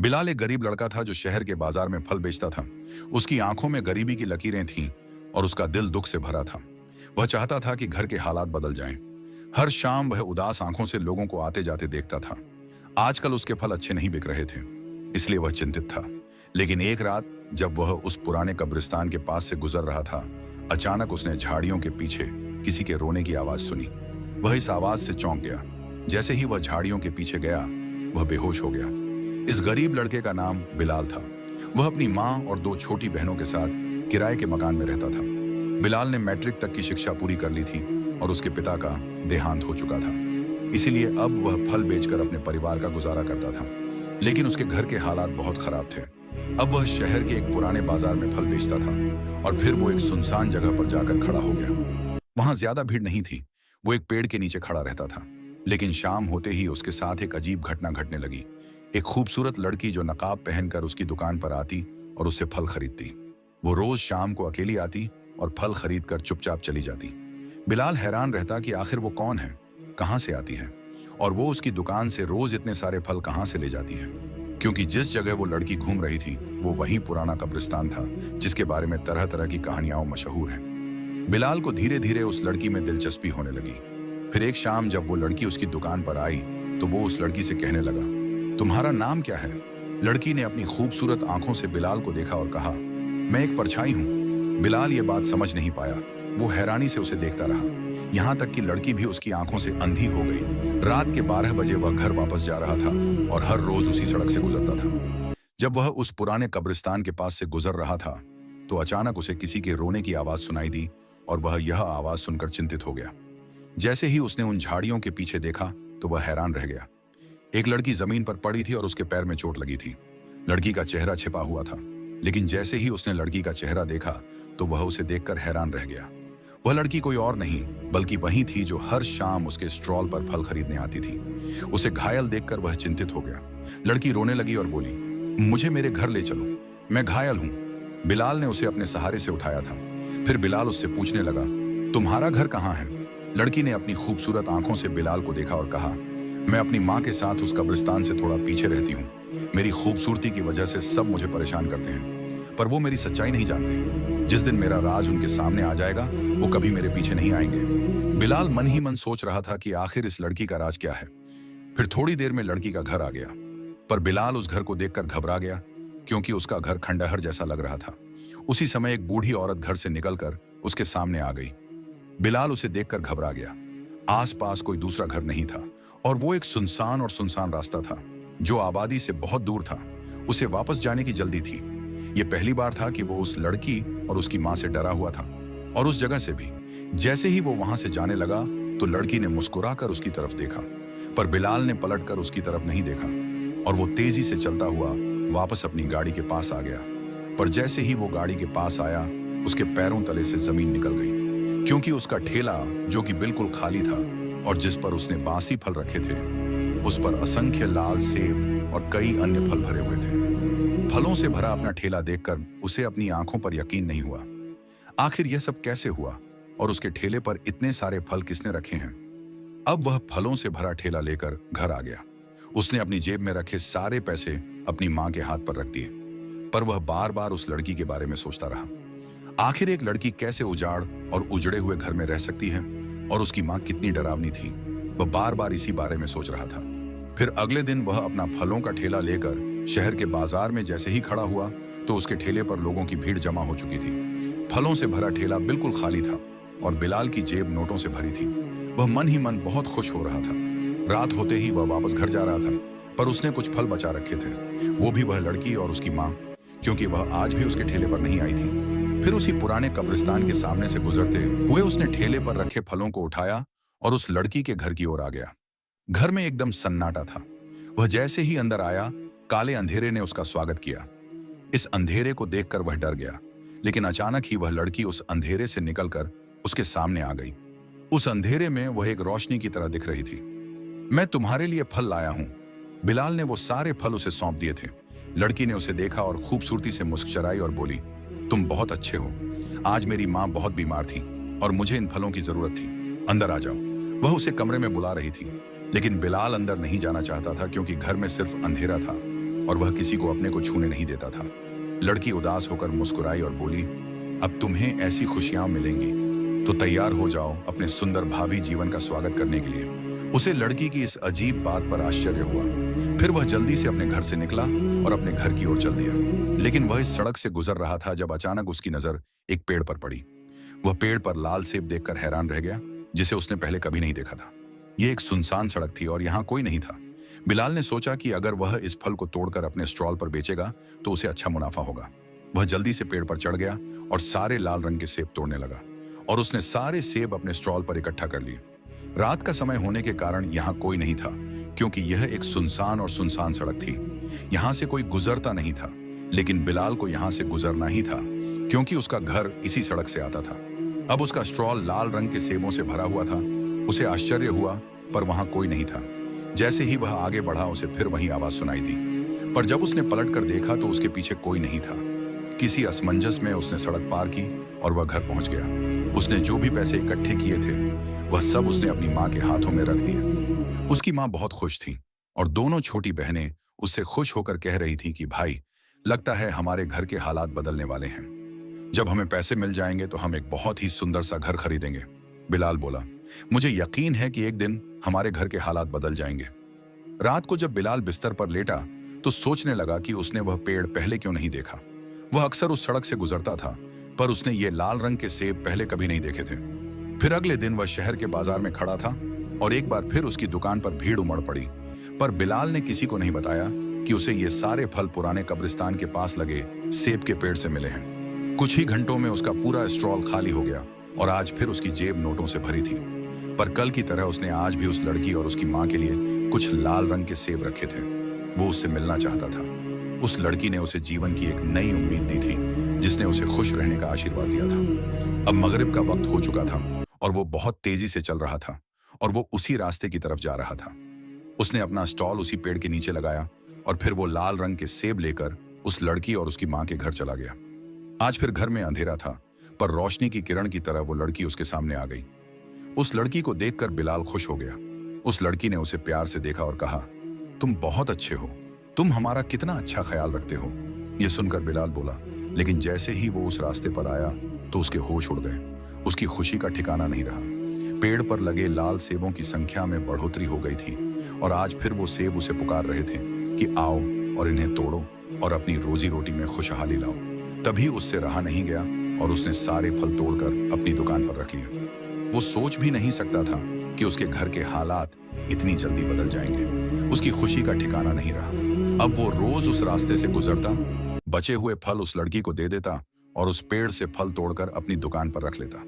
बिलाल एक गरीब लड़का था जो शहर के बाजार में फल बेचता था। उसकी आंखों में गरीबी की लकीरें थीं और उसका दिल दुख से भरा था। वह चाहता था कि घर के हालात बदल जाएं। हर शाम वह उदास आंखों से लोगों को आते जाते देखता था। आजकल उसके फल अच्छे नहीं बिक रहे थे, इसलिए वह चिंतित था। लेकिन एक रात जब वह उस पुराने कब्रिस्तान के पास से गुजर रहा था, अचानक उसने झाड़ियों के पीछे किसी के रोने की आवाज सुनी। वह इस आवाज से चौंक गया। जैसे ही वह झाड़ियों के पीछे गया, वह बेहोश हो गया। इस गरीब लड़के का नाम बिलाल था। वह अपनी माँ और दो छोटी बहनों के साथ किराए के मकान में रहता था। बिलाल ने मैट्रिक तक की शिक्षा पूरी कर ली थी और उसके पिता का देहांत हो चुका था। इसीलिए अब वह फल बेचकर अपने परिवार का गुजारा करता था। लेकिन उसके घर के हालात बहुत खराब थे। अब वह शहर के एक पुराने बाजार में फल बेचता था और फिर वो एक सुनसान जगह पर जाकर खड़ा हो गया। वहां ज्यादा भीड़ नहीं थी। वो एक पेड़ के नीचे खड़ा रहता था। लेकिन शाम होते ही उसके साथ एक अजीब घटना घटने लगी। एक खूबसूरत लड़की जो नकाब पहनकर उसकी दुकान पर आती और उससे फल खरीदती। वो रोज शाम को अकेली आती और फल खरीद कर चुपचाप चली जाती। बिलाल हैरान रहता कि आखिर वो कौन है, कहां से आती है और वो उसकी दुकान से रोज इतने सारे फल कहां से ले जाती है। क्योंकि जिस जगह वो लड़की घूम रही थी वो वही पुराना कब्रिस्तान था जिसके बारे में तरह तरह की कहानियां मशहूर हैं। बिलाल को धीरे धीरे उस लड़की में दिलचस्पी होने लगी। फिर एक शाम जब वो लड़की उसकी दुकान पर आई तो वो उस लड़की से कहने लगा, तुम्हारा नाम क्या है? लड़की ने अपनी खूबसूरत आंखों से बिलाल को देखा और कहा, मैं एक परछाई हूं। बिलाल ये बात समझ नहीं पाया। वो हैरानी से उसे देखता रहा, यहां तक कि लड़की भी उसकी आंखों से अंधी हो गई। रात के 12 बजे वह घर वापस जा रहा था और हर रोज उसी सड़क से गुजरता था। जब वह उस पुराने कब्रिस्तान के पास से गुजर रहा था तो अचानक उसे किसी के रोने की आवाज सुनाई दी और वह यह आवाज सुनकर चिंतित हो गया। जैसे ही उसने उन झाड़ियों के पीछे देखा तो वह हैरान रह गया। एक लड़की जमीन पर पड़ी थी और उसके पैर में चोट लगी थी। लड़की का चेहरा छिपा हुआ था, लेकिन जैसे ही उसने लड़की का चेहरा देखा तो वह उसे देखकर हैरान रह गया। वह लड़की कोई और नहीं बल्कि वही थी जो हर शाम उसके स्टॉल पर फल खरीदने आती थी। उसे घायल देखकर वह चिंतित हो गया। लड़की रोने लगी और बोली, मुझे मेरे घर ले चलो, मैं घायल हूं। बिलाल ने उसे अपने सहारे से उठाया था। फिर बिलाल उससे पूछने लगा, तुम्हारा घर कहाँ है? लड़की ने अपनी खूबसूरत आंखों से बिलाल को देखा और कहा, मैं अपनी माँ के साथ उस कब्रिस्तान से थोड़ा पीछे रहती हूँ। मेरी खूबसूरती की वजह से सब मुझे परेशान करते हैं, पर वो मेरी सच्चाई नहीं जानते। जिस दिन मेरा राज उनके सामने आ जाएगा वो कभी मेरे पीछे नहीं आएंगे। बिलाल मन ही मन सोच रहा था कि आखिर इस लड़की का राज क्या है। फिर थोड़ी देर में लड़की का घर आ गया, पर बिलाल उस घर को देखकर घबरा गया क्योंकि उसका घर खंडहर जैसा लग रहा था। उसी समय एक बूढ़ी औरत घर से निकलकर उसके सामने आ गई। बिलाल उसे देखकर घबरा गया। आसपास कोई दूसरा घर नहीं था और वो एक सुनसान रास्ता था जो आबादी से बहुत दूर था। उसे वापस जाने की जल्दी थी। ये पहली बार था कि वो उस लड़की और उसकी माँ से डरा हुआ था और उस जगह से भी। जैसे ही वो वहां से जाने लगा तो लड़की ने मुस्कुराकर उसकी तरफ देखा, पर बिलाल ने पलटकर उसकी तरफ नहीं देखा और वो तेजी से चलता हुआ वापस अपनी गाड़ी के पास आ गया। पर जैसे ही वो गाड़ी के पास आया उसके पैरों तले से जमीन निकल गई, क्योंकि उसका ठेला जो कि बिल्कुल खाली था और जिस पर उसने बासी फल रखे थे उस पर असंख्य लाल सेब और कई अन्य फल भरे हुए थे। फलों से भरा अपना ठेला देखकर उसे अपनी आंखों पर यकीन नहीं हुआ। आखिर यह सब कैसे हुआ और उसके ठेले पर इतने सारे फल किसने रखे हैं? अब वह फलों से भरा ठेला लेकर घर आ गया। उसने अपनी जेब में रखे सारे पैसे अपनी माँ के हाथ पर रख दिए, पर वह बार बार उस लड़की के बारे में सोचता रहा। आखिर एक लड़की कैसे उजाड़ और उजड़े हुए घर में रह सकती है और उसकी माँ कितनी डरावनी थी। वह बार बार इसी बारे में सोच रहा था। फिर अगले दिन वह अपना फलों का ठेला लेकर शहर के बाजार में जैसे ही खड़ा हुआ तो उसके ठेले पर लोगों की भीड़ जमा हो चुकी थी। फलों से भरा ठेला बिल्कुल खाली था और बिलाल की जेब नोटों से भरी थी। वह मन ही मन बहुत खुश हो रहा था। रात होते ही वह वापस घर जा रहा था, पर उसने कुछ फल बचा रखे थे, वो भी वह लड़की और उसकी माँ, क्योंकि वह आज भी उसके ठेले पर नहीं आई थी। फिर उसी पुराने कब्रिस्तान के सामने से गुजरते हुए उसने ठेले पर रखे फलों को उठाया और उस लड़की के घर की ओर आ गया। घर में एकदम सन्नाटा था। वह जैसे ही अंदर आया काले अंधेरे ने उसका स्वागत किया। इस अंधेरे को देखकर वह डर गया, लेकिन अचानक ही वह लड़की उस अंधेरे से निकलकर उसके सामने आ गई। उस अंधेरे में वह एक रोशनी की तरह दिख रही थी। मैं तुम्हारे लिए फल लाया हूं। बिलाल ने वो सारे फल उसे सौंप दिए थे। लड़की ने उसे देखा और खूबसूरती से मुस्कुराई और बोली, तुम बहुत अच्छे हो। आज मेरी माँ बहुत बीमार थी और मुझे इन फलों की जरूरत थी। अंदर आ जाओ। वह उसे कमरे में बुला रही थी, लेकिन बिलाल अंदर नहीं जाना चाहता था क्योंकि घर में सिर्फ अंधेरा था। और वह किसी को अपने को छूने नहीं देता था। लड़की उदास होकर मुस्कुराई और बोली, अब तुम्हें ऐसी खुशियां मिलेंगी तो तैयार हो जाओ अपने सुंदर भावी जीवन का स्वागत करने के लिए। उसे लड़की की इस अजीब बात पर आश्चर्य हुआ। फिर वह जल्दी से अपने घर से निकला और अपने घर की ओर चल दिया। लेकिन वह इस सड़क से गुजर रहा था जब अचानक उसकी नजर एक पेड़ पर पड़ी। वह पेड़ पर लाल सेब देखकर हैरान रह गया, जिसे उसने पहले कभी नहीं देखा था। यह एक सुनसान सड़क थी और यहाँ कोई नहीं था। बिलाल ने सोचा कि अगर वह इस फल को तोड़कर अपने स्टॉल पर बेचेगा तो उसे अच्छा मुनाफा होगा। वह जल्दी से पेड़ पर चढ़ गया और सारे लाल रंग के सेब तोड़ने लगा और उसने सारे सेब अपने स्टॉल पर इकट्ठा कर लिए। रात का समय होने के कारण यहाँ कोई नहीं था, क्योंकि यह एक सुनसान सड़क थी। यहाँ से कोई गुजरता नहीं था, लेकिन बिलाल को यहाँ से गुजरना ही था, क्योंकि उसका घर इसी सड़क से आता था। अब उसका स्टॉल लाल रंग के सेबों से भरा हुआ था। उसे आश्चर्य हुआ, पर वहां कोई नहीं था। जैसे ही वह आगे बढ़ा, उसे फिर वही आवाज सुनाई दी, पर जब उसने पलट कर देखा तो उसके पीछे कोई नहीं था। किसी असमंजस में उसने सड़क पार की और वह घर पहुंच गया। उसने जो भी पैसे इकट्ठे किए थे वह सब उसने अपनी माँ के हाथों में रख दिए। उसकी माँ बहुत खुश थी और दोनों छोटी बहनें उससे खुश होकर कह रही थी कि भाई, लगता है हमारे घर के हालात बदलने वाले हैं। जब हमें पैसे मिल जाएंगे तो हम एक बहुत ही सुंदर सा घर खरीदेंगे। बिलाल बोला, मुझे यकीन है कि एक दिन हमारे घर के हालात बदल जाएंगे। रात को जब बिलाल बिस्तर पर लेटा तो सोचने लगा कि उसने वह पेड़ पहले क्यों नहीं देखा। वह अक्सर उस सड़क से गुजरता था, पर उसने ये लाल रंग के सेब पहले कभी नहीं देखे थे। फिर अगले दिन वह शहर के बाजार में खड़ा था और एक बार फिर उसकी दुकान पर भीड़ उमड़ पड़ी। पर बिलाल ने किसी को नहीं बताया कि उसे ये सारे फल पुराने कब्रिस्तान के पास लगे सेब के पेड़ से मिले हैं। कुछ ही घंटों में उसका पूरा स्टॉल खाली हो गया और आज फिर उसकी जेब नोटों से भरी थी। पर कल की तरह उसने आज भी उस लड़की और उसकी माँ के लिए कुछ लाल रंग के सेब रखे थे। वो उससे मिलना चाहता था। उस लड़की ने उसे जीवन की एक नई उम्मीद दी थी, जिसने उसे खुश रहने का आशीर्वाद दिया था। अब मगरिब का वक्त हो चुका था और वो बहुत तेजी से चल रहा था और वो उसी रास्ते की तरफ जा रहा था। उसने अपना स्टॉल उसी पेड़ के नीचे लगाया और फिर वो लाल रंग के सेब लेकर उस लड़की और उसकी माँ के घर चला गया। आज फिर घर में अंधेरा था, पर रोशनी की किरण की तरह वो लड़की उसके सामने आ गई। उस लड़की को देखकर बिलाल खुश हो गया। उस लड़की ने उसे प्यार से देखा और कहा, तुम बहुत अच्छे हो, तुम हमारा कितना अच्छा ख्याल रखते हो। यह सुनकर बिलाल बोला, लेकिन जैसे ही वो उस रास्ते पर आया तो उसके होश उड़ गए। उसकी खुशी का ठिकाना नहीं रहा। पेड़ पर लगे लाल सेबों की संख्या में बढ़ोतरी हो गई थी और आज फिर वो सेब उसे पुकार रहे थे कि आओ और इन्हें तोड़ो और अपनी रोजी रोटी में खुशहाली लाओ। तभी उससे रहा नहीं गया और उसने सारे फल तोड़कर अपनी दुकान पर रख लिए। वो सोच भी नहीं सकता था कि उसके घर के हालात इतनी जल्दी बदल जाएंगे। उसकी खुशी का ठिकाना नहीं रहा। अब वो रोज उस रास्ते से गुजरता, बचे हुए फल उस लड़की को दे देता और उस पेड़ से फल तोड़कर अपनी दुकान पर रख लेता।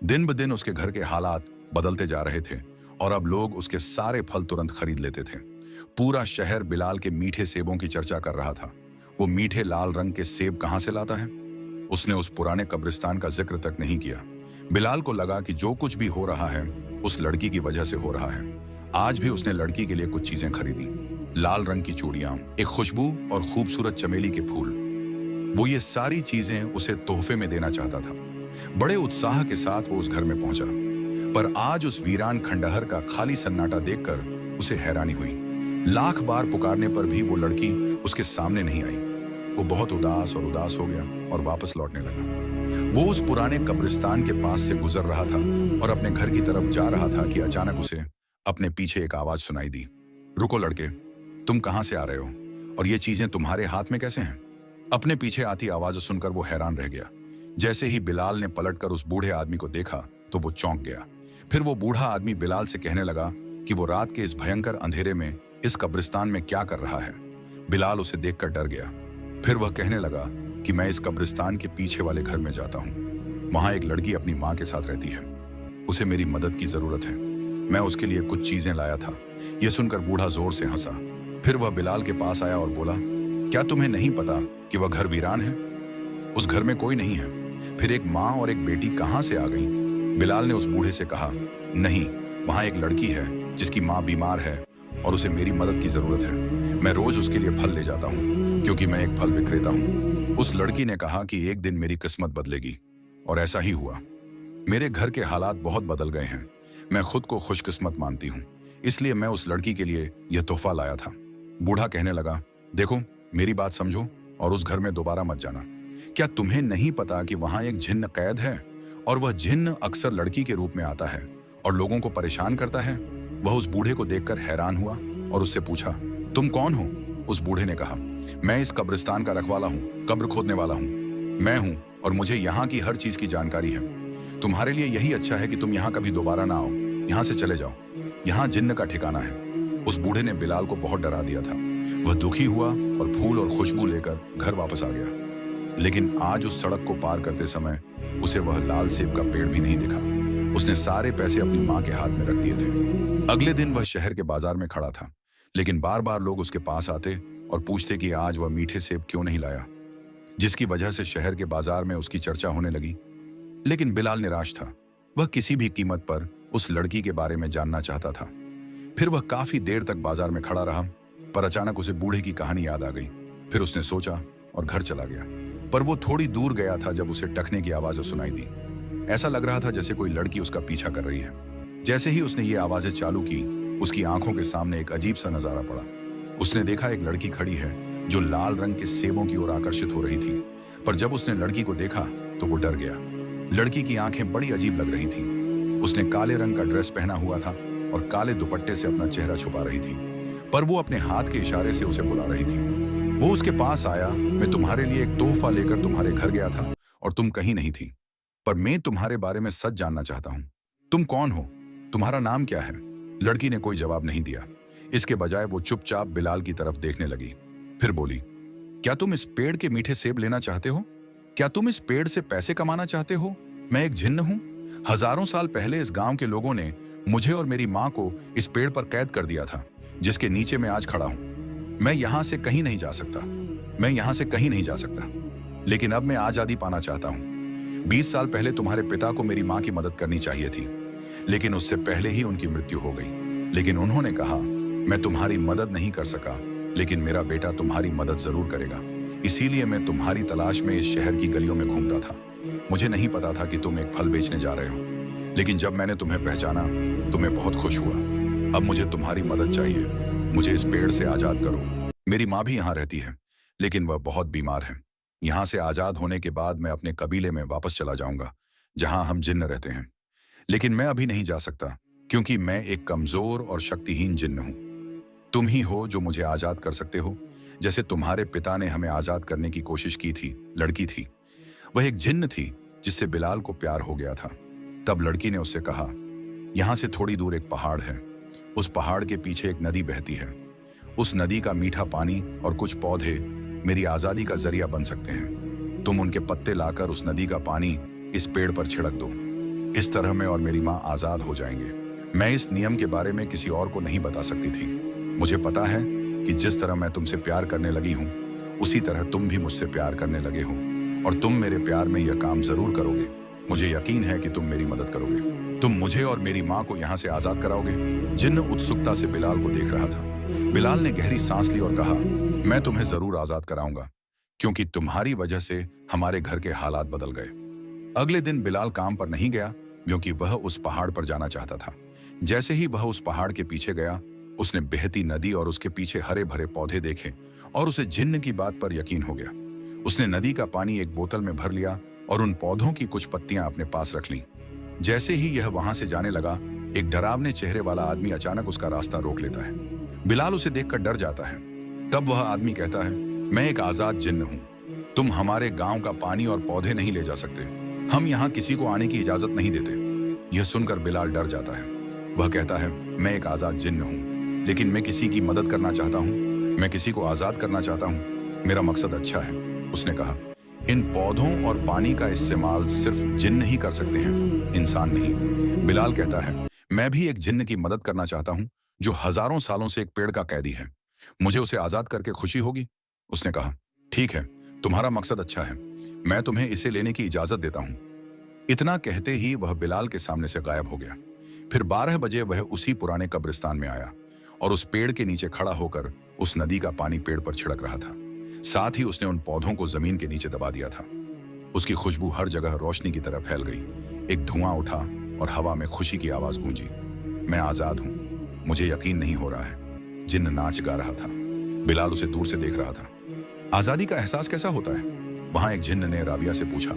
दिन ब दिन उसके घर के हालात बदलते जा रहे थे और अब लोग उसके सारे फल तुरंत खरीद लेते थे। पूरा शहर बिलाल के मीठे सेबों की चर्चा कर रहा था। वो मीठे लाल रंग के सेब कहां से लाता है? उसने उस पुराने कब्रिस्तान का जिक्र तक नहीं किया। बिलाल को लगा कि जो कुछ भी हो रहा है उस लड़की की वजह से हो रहा है। आज भी उसने लड़की के लिए कुछ चीजें खरीदी, लाल रंग की चूड़ियां, एक खुशबू और खूबसूरत चमेली के फूल। वो ये सारी चीजें उसे तोहफे में देना चाहता था। बड़े उत्साह के साथ वो उस घर में पहुंचा, पर आज उस वीरान खंडहर का खाली सन्नाटा देखकर उसे हैरानी हुई। लाख बार पुकारने पर भी वो लड़की उसके सामने नहीं आई। वो बहुत उदास हो गया और वापस लौटने लगा। वो उस पुराने कब्रिस्तान के पास से गुजर रहा था और अपने घर की तरफ जा रहा था कि अचानक उसे अपने पीछे एक आवाज सुनाई दी, रुको लड़के, तुम कहां से आ रहे हो और ये चीजें तुम्हारे हाथ में कैसे हैं? अपने पीछे आती आवाज सुनकर वो हैरान रह गया। जैसे ही बिलाल ने पलटकर उस बूढ़े आदमी को देखा तो वो चौंक गया। फिर वो बूढ़ा आदमी बिलाल से कहने लगा कि वो रात के इस भयंकर अंधेरे में इस कब्रिस्तान में क्या कर रहा है। बिलाल उसे देखकर डर गया। फिर वह कहने लगा कि मैं इस कब्रिस्तान के पीछे वाले घर में जाता हूँ। वहां एक लड़की अपनी माँ के साथ रहती है। उसे मेरी मदद की जरूरत है। मैं उसके लिए कुछ चीजें लाया था। यह सुनकर बूढ़ा जोर से हंसा। फिर वह बिलाल के पास आया और बोला, क्या तुम्हें नहीं पता कि वह घर वीरान है? उस घर में कोई नहीं है। फिर एक माँ और एक बेटी कहाँ से आ गई? बिलाल ने उस बूढ़े से कहा, नहीं, वहां एक लड़की है जिसकी माँ बीमार है और उसे मेरी मदद की जरूरत है। मैं रोज उसके लिए फल ले जाता हूँ क्योंकि मैं एक फल विक्रेता हूँ। उस लड़की ने कहा कि एक दिन मेरी किस्मत बदलेगी और ऐसा ही हुआ। मेरे घर के हालात बहुत बदल गए हैं। मैं खुद को खुशकिस्मत मानती हूँ, इसलिए मैं उस लड़की के लिए यह तोहफा लाया था। बूढ़ा कहने लगा, देखो, मेरी बात समझो और उस घर में दोबारा मत जाना। क्या तुम्हें नहीं पता कि वहां एक जिन्न कैद है और वह जिन्न अक्सर लड़की के रूप में आता है और लोगों को परेशान करता है? वह उस बूढ़े को देखकर हैरान हुआ और उससे पूछा, तुम कौन हो? उस बूढ़े ने कहा, मैं इस कब्रिस्तान का रखवाला हूँ, कब्र खोदने वाला हूँ। मैं हूँ और मुझे यहाँ की हर चीज की जानकारी है। तुम्हारे लिए यही अच्छा है कि तुम यहाँ कभी दोबारा ना आओ। यहाँ से चले जाओ, यहाँ जिन्न का ठिकाना है। उस बूढ़े ने बिलाल को बहुत डरा दिया था। वह दुखी हुआ और फूल और खुशबू लेकर घर वापस आ गया। लेकिन आज उस सड़क को पार करते समय उसे वह लाल सेब का पेड़ भी नहीं दिखा। उसने सारे पैसे अपनी माँ के हाथ में रख दिए थे। अगले दिन वह शहर के बाजार में खड़ा था, लेकिन बार बार लोग उसके पास आते और पूछते कि आज वह मीठे सेब क्यों नहीं लाया, जिसकी वजह से शहर के बाजार में उसकी चर्चा होने लगी। लेकिन बिलाल निराश था। वह किसी भी कीमत पर उस लड़की के बारे में जानना चाहता था। फिर वह काफी देर तक बाजार में खड़ा रहा, पर अचानक उसे बूढ़े की कहानी याद आ गई। फिर उसने सोचा और घर चला गया। पर वो थोड़ी दूर गया था जब उसे टखने की आवाजें सुनाई दी। ऐसा लग रहा था जैसे कोई लड़की उसका पीछा कर रही है। जैसे ही उसने ये आवाजें चालू की, उसकी आंखों के सामने एक अजीब सा नजारा पड़ा। उसने देखा एक लड़की खड़ी है जो लाल रंग के सेबों की ओर आकर्षित हो रही थी। पर जब उसने लड़की को देखा तो वो डर गया। लड़की की आंखें बड़ी अजीब लग रही थीं। उसने काले रंग का ड्रेस पहना हुआ था और काले दुपट्टे से अपना चेहरा छुपा रही थी, पर वो अपने हाथ के इशारे से उसे बुला रही थी। वो उसके पास आया। मैं तुम्हारे लिए एक तोहफा लेकर तुम्हारे घर गया था और तुम कहीं नहीं थी, पर मैं तुम्हारे बारे में सच जानना चाहता हूँ। तुम कौन हो? तुम्हारा नाम क्या है? लड़की ने कोई जवाब नहीं दिया। इसके बजाय वो चुपचाप बिलाल की तरफ देखने लगी। फिर बोली, क्या तुम इस पेड़ के मीठे सेब लेना चाहते हो? क्या तुम इस पेड़ से पैसे कमाना चाहते हो? मैं एक जिन्न हूं। हजारों साल पहले इस गांव के लोगों ने मुझे और मेरी माँ को इस पेड़ पर कैद कर दिया था, जिसके नीचे मैं आज खड़ा हूं। मैं यहां से कहीं नहीं जा सकता। मैं यहां से कहीं नहीं जा सकता। लेकिन अब मैं आजादी पाना चाहता हूं। 20 साल पहले तुम्हारे पिता को मेरी माँ की मदद करनी चाहिए थी, लेकिन उससे पहले ही उनकी मृत्यु हो गई। लेकिन उन्होंने कहा, मैं तुम्हारी मदद नहीं कर सका, लेकिन मेरा बेटा तुम्हारी मदद जरूर करेगा। इसीलिए मैं तुम्हारी तलाश में इस शहर की गलियों में घूमता था। मुझे नहीं पता था कि तुम एक फल बेचने जा रहे हो, लेकिन जब मैंने तुम्हें पहचाना तो मैं बहुत खुश हुआ। अब मुझे तुम्हारी मदद चाहिए। मुझे इस पेड़ से आजाद करो। मेरी माँ भी यहाँ रहती है, लेकिन वह बहुत बीमार है। यहाँ से आजाद होने के बाद मैं अपने कबीले में वापस चला जाऊंगा, जहाँ हम जिन्न रहते हैं। लेकिन मैं अभी नहीं जा सकता, क्योंकि मैं एक कमजोर और शक्तिहीन जिन्न हूँ। तुम ही हो जो मुझे आजाद कर सकते हो, जैसे तुम्हारे पिता ने हमें आजाद करने की कोशिश की थी। लड़की थी, वह एक जिन्न थी जिससे बिलाल को प्यार हो गया था। तब लड़की ने उससे कहा, यहाँ से थोड़ी दूर एक पहाड़ है। उस पहाड़ के पीछे एक नदी बहती है। उस नदी का मीठा पानी और कुछ पौधे मेरी आजादी का जरिया बन सकते हैं। तुम उनके पत्ते लाकर उस नदी का पानी इस पेड़ पर छिड़क दो। इस तरह मैं और मेरी माँ आजाद हो जाएंगे। मैं इस नियम के बारे में किसी और को नहीं बता सकती थी। मुझे पता है कि जिस तरह मैं तुमसे प्यार करने लगी हूँ, उसी तरह तुम भी मुझसे प्यार करने लगे हो, और तुम मेरे प्यार में यह काम जरूर करोगे। मुझे यकीन है कि तुम मेरी मदद करोगे। तुम मुझे और मेरी माँ को यहाँ से आजाद कराओगे। जिन्न उत्सुकता से बिलाल को देख रहा था। बिलाल ने गहरी सांस ली और कहा, मैं तुम्हें जरूर आजाद कराऊंगा, क्योंकि तुम्हारी वजह से हमारे घर के हालात बदल गए। अगले दिन बिलाल काम पर नहीं गया, क्योंकि वह उस पहाड़ पर जाना चाहता था। जैसे ही वह उस पहाड़ के पीछे गया, उसने बहती नदी और उसके पीछे हरे भरे पौधे देखे और उसे जिन्न की बात पर यकीन हो गया। उसने नदी का पानी एक बोतल में भर लिया और उन पौधों की कुछ पत्तियां अपने पास रख लीं। जैसे ही यह वहां से जाने लगा, एक डरावने चेहरे वाला आदमी अचानक उसका रास्ता रोक लेता है। बिलाल उसे देखकर डर जाता है। तब वह आदमी कहता है, मैं एक आजाद जिन्न हूं। तुम हमारे गांव का पानी और पौधे नहीं ले जा सकते। हम यहाँ किसी को आने की इजाजत नहीं देते। यह सुनकर बिलाल डर जाता है। वह कहता है, मैं एक आजाद जिन्न हूँ, लेकिन मैं किसी की मदद करना चाहता हूँ। मैं किसी को आजाद करना चाहता हूँ। मेरा मकसद अच्छा है। उसने कहा, इन पौधों और पानी का इस्तेमाल सिर्फ जिन्न ही कर सकते हैं, इंसान नहीं। बिलाल कहता है, मैं भी एक जिन्न की मदद करना चाहता हूँ जो हजारों सालों से एक पेड़ का कैदी है। मुझे उसे आजाद करके खुशी होगी। उसने कहा, ठीक है, तुम्हारा मकसद अच्छा है। मैं तुम्हें इसे लेने की इजाजत देता हूँ। इतना कहते ही वह बिलाल के सामने से गायब हो गया। फिर 12 बजे वह उसी पुराने कब्रिस्तान में आया और उस पेड़ के नीचे खड़ा होकर उस नदी का पानी पेड़ पर छिड़क रहा था। साथ ही उसने उन पौधों को जमीन के नीचे दबा दिया था। उसकी खुशबू हर जगह रोशनी की तरह फैल गई। एक धुआं उठा और हवा में खुशी की आवाज गूंजी, मैं आजाद हूं। मुझे यकीन नहीं हो रहा है। जिन्न नाच गा रहा था। बिलाल उसे दूर से देख रहा था। आजादी का एहसास कैसा होता है? वहां एक जिन्न ने राबिया से पूछा।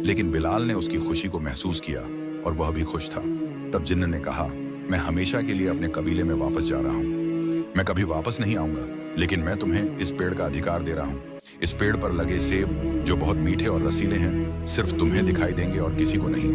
लेकिन बिलाल ने उसकी खुशी को महसूस किया और वह भी खुश था। तब जिन्न ने कहा, मैं हमेशा के लिए अपने कबीले में वापस जा रहा हूँ। मैं कभी वापस नहीं आऊंगा, लेकिन मैं तुम्हें इस पेड़ का अधिकार दे रहा हूँ। इस पेड़ पर लगे सेब जो बहुत मीठे और रसीले हैं, सिर्फ तुम्हें दिखाई देंगे और किसी को नहीं।